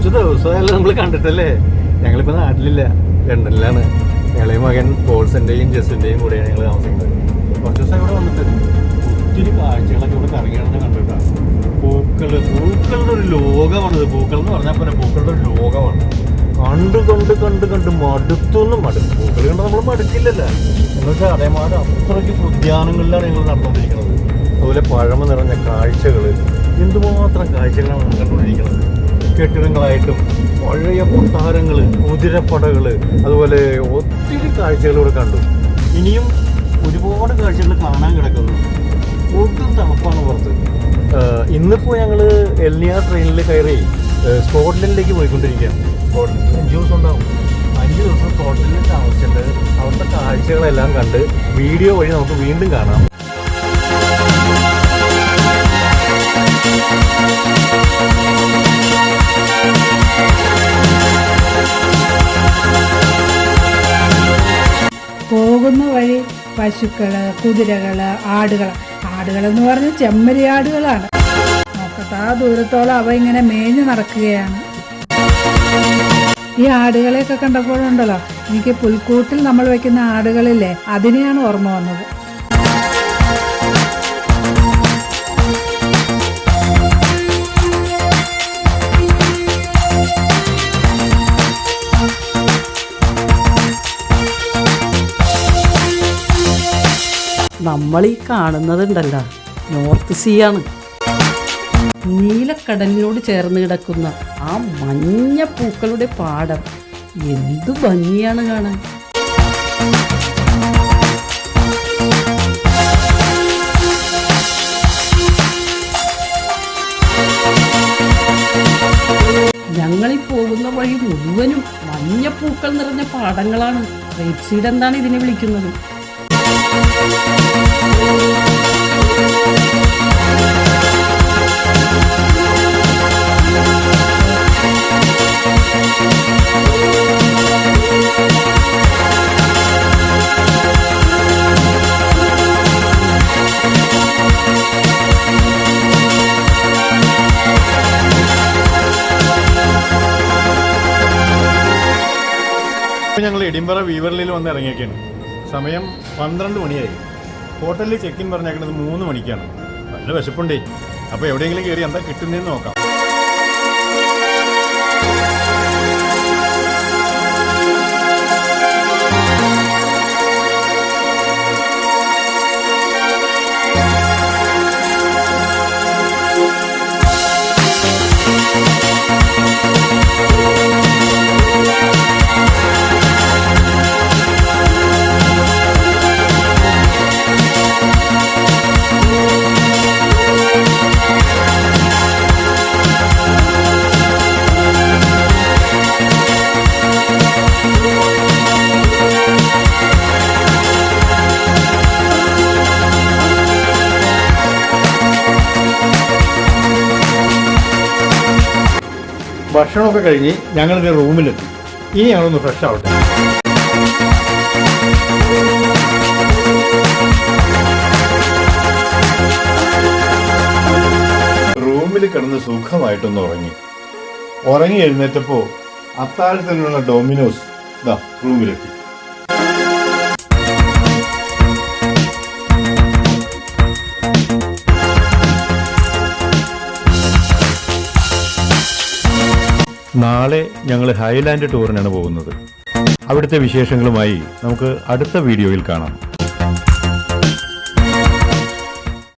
കുറച്ച് ദിവസമായാലും നമ്മൾ കണ്ടിട്ടല്ലേ. ഞങ്ങളിപ്പോൾ നാട്ടിലില്ല, ലണ്ടനിലാണ്. ഞങ്ങളെ മകൻ പോൾസിൻ്റെയും ജെസ്സിൻ്റെയും കൂടെയാണ് ഞങ്ങൾ താമസിക്കുന്നത്. കുറച്ച് ദിവസം ഇവിടെ വന്നിട്ട് ഒത്തിരി കാഴ്ചകളൊക്കെ ഇവിടെ കറങ്ങിയാണെന്ന് കണ്ടിട്ടാണ്. പൂക്കളുടെ ഒരു ലോകമാണിത്. പൂക്കൾ എന്ന് പറഞ്ഞാൽ പോലെ പൂക്കളുടെ ഒരു ലോകമാണ്. കണ്ട് മടുത്തൊന്നും മടുക്കും. പൂക്കൾ കണ്ട് നമ്മൾ മടുക്കില്ലല്ലോ. എന്ന് വെച്ചാൽ അതേമാതിരി അത്രയ്ക്ക് ഉദ്യാനങ്ങളിലാണ് ഞങ്ങൾ നടന്നുകൊണ്ടിരിക്കുന്നത്. അതുപോലെ പഴമ നിറഞ്ഞ കാഴ്ചകൾ, എന്തുമാത്രം കാഴ്ചകളാണ് നമ്മൾ കണ്ടുകൊണ്ടിരിക്കുന്നത്. കെട്ടിടങ്ങളായിട്ടും പഴയ കൊട്ടാരങ്ങൾ, കുതിരപ്പടകൾ, അതുപോലെ ഒത്തിരി കാഴ്ചകൾ ഇവിടെ കണ്ടു. ഇനിയും ഒരുപാട് കാഴ്ചകൾ കാണാൻ കിടക്കുന്നു. ഒട്ടും തണുപ്പാണ് പുറത്ത്. ഇന്നിപ്പോൾ ഞങ്ങൾ എൽനിയ ട്രെയിനിൽ കയറി സ്കോട്ട്ലൻഡിലേക്ക് പോയിക്കൊണ്ടിരിക്കുകയാണ്. സ്കോട്ട്ലൻഡിൽ 5 ദിവസം ഉണ്ടാവും. 5 ദിവസം സ്കോട്ട്ലൻഡിൽ താമസിച്ചിട്ട് അവിടുത്തെ കാഴ്ചകളെല്ലാം കണ്ട് വീഡിയോ വഴി നമുക്ക് വീണ്ടും കാണാം. പോകുന്ന വഴി പശുക്കള്, കുതിരകള്, ആടുകളെന്ന് പറഞ്ഞാൽ ചെമ്മരിയാടുകളാണ്. നോക്കട്ടെ, ആ ദൂരത്തോളം അവ ഇങ്ങനെ മേഞ്ഞു നടക്കുകയാണ്. ഈ ആടുകളെയൊക്കെ കണ്ടപ്പോഴുണ്ടല്ലോ, എനിക്ക് പുൽക്കൂട്ടിൽ നമ്മൾ വെക്കുന്ന ആടുകളില്ലേ, അതിനെയാണ് ഓർമ്മ വന്നത്. നമ്മൾ ഈ കാണുന്നതുണ്ടല്ലോ, നോർത്ത് സീ ആണ്. നീലക്കടലിനോട് ചേർന്ന് കിടക്കുന്ന ആ മഞ്ഞ പൂക്കളുടെ പാടം എന്തു ഭംഗിയാണ് കാണാൻ. ഞങ്ങളീ പോകുന്ന വഴി മുഴുവനും മഞ്ഞപ്പൂക്കൾ നിറഞ്ഞ പാടങ്ങളാണ്. റേപ്പ് സീഡ് എന്താണ് ഇതിനെ വിളിക്കുന്നത്. ഞങ്ങൾ എഡിൻബറ വീവർലിയിൽ വന്ന് ഇറങ്ങിയൊക്കെയാണ്. സമയം 12 മണിയായി. ഹോട്ടലിൽ ചെക്ക് ഇൻ പറഞ്ഞേക്കുന്നത് 3 മണിക്കാണ്. നല്ല വിശപ്പുണ്ടേ. അപ്പോൾ എവിടെയെങ്കിലും കയറി എന്താ കിട്ടുന്നതെന്ന് നോക്കാം. ഭക്ഷണമൊക്കെ കഴിഞ്ഞ് ഞങ്ങളുടെ റൂമിലെത്തി. ഇനി ഞങ്ങളൊന്ന് ഫ്രഷ് ആവട്ടെ. റൂമിൽ കിടന്ന് സുഖമായിട്ടൊന്ന് ഉറങ്ങി എഴുന്നേറ്റപ്പോൾ അത്താഴത്തിനുള്ള ഡൊമിനോസ് റൂമിലെത്തി. നാളെ ഞങ്ങൾ ഹൈലാൻഡ് ടൂറിനാണ് പോകുന്നത്. അവിടുത്തെ വിശേഷങ്ങളുമായി നമുക്ക് അടുത്ത വീഡിയോയിൽ കാണാം.